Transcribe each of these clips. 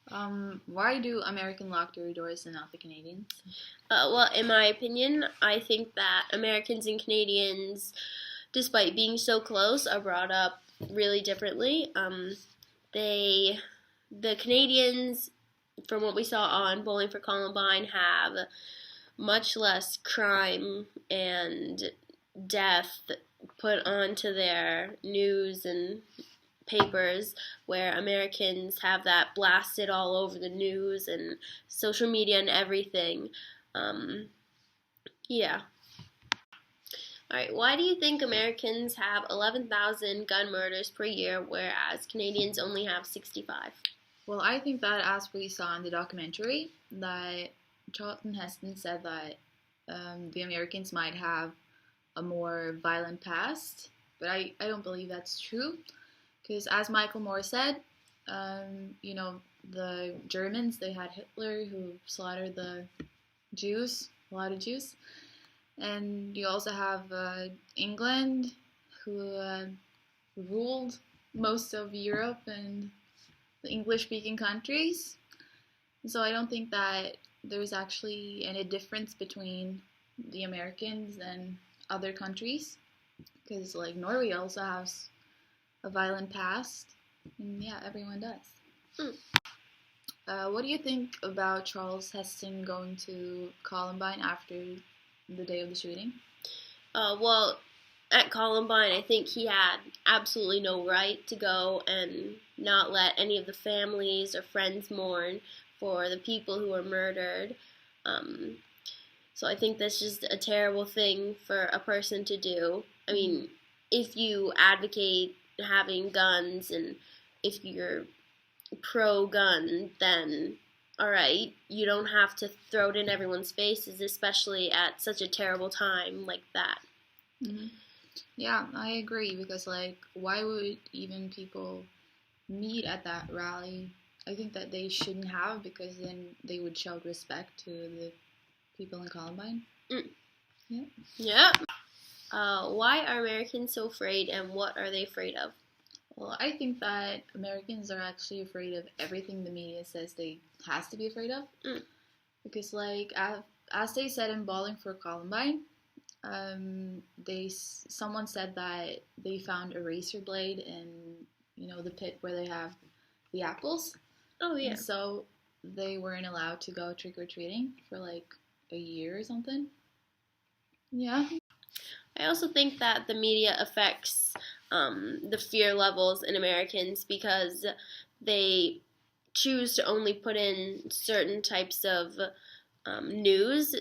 Why do American lock their doors and not the Canadians? Well, in my opinion, I think that Americans and Canadians, despite being so close, are brought up really differently. They, the Canadians, from what we saw on Bowling for Columbine, have much less crime and death put onto their news and papers, where Americans have that blasted all over the news and social media and everything. Um, yeah. All right. Why do you think Americans have 11,000 gun murders per year, whereas Canadians only have 65? Well, I think that as we saw in the documentary, that Charlton Heston said that the Americans might have a more violent past, but I don't believe that's true. Because as Michael Moore said, the Germans, they had Hitler who slaughtered the Jews, a lot of Jews. And you also have England who ruled most of Europe and the English-speaking countries. So I don't think that there's actually any difference between the Americans and other countries. Because like Norway also has a violent past, and yeah, everyone does. What do you think about Charles Heston going to Columbine after the day of the shooting? Well, at Columbine, I think he had absolutely no right to go and not let any of the families or friends mourn for the people who were murdered. So I think that's just a terrible thing for a person to do. I mean, if you advocate having guns and if you're pro-gun, then all right, you don't have to throw it in everyone's faces, especially at such a terrible time like that. Mm-hmm. Yeah, I agree, because like, why would even people meet at that rally? I think that they shouldn't have, because then they would show respect to the people in Columbine. Yeah. Yeah. Why are Americans so afraid, and what are they afraid of? Well, I think that Americans are actually afraid of everything the media says they has to be afraid of. Because like, as they said in Bowling for Columbine, someone said that they found a razor blade in the pit where they have the apples. Oh yeah. And so they weren't allowed to go trick or treating for like a year or something. Yeah. I also think that the media affects the fear levels in Americans because they choose to only put in certain types of news.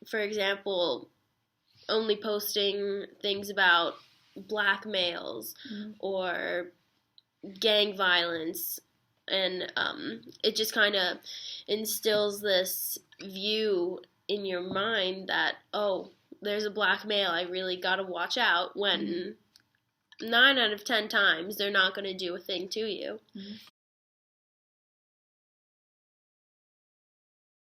For example, only posting things about black males or gang violence, and it just kind of instills this view in your mind that, oh, there's a black male, I really gotta watch out, when 9 out of 10 times they're not going to do a thing to you.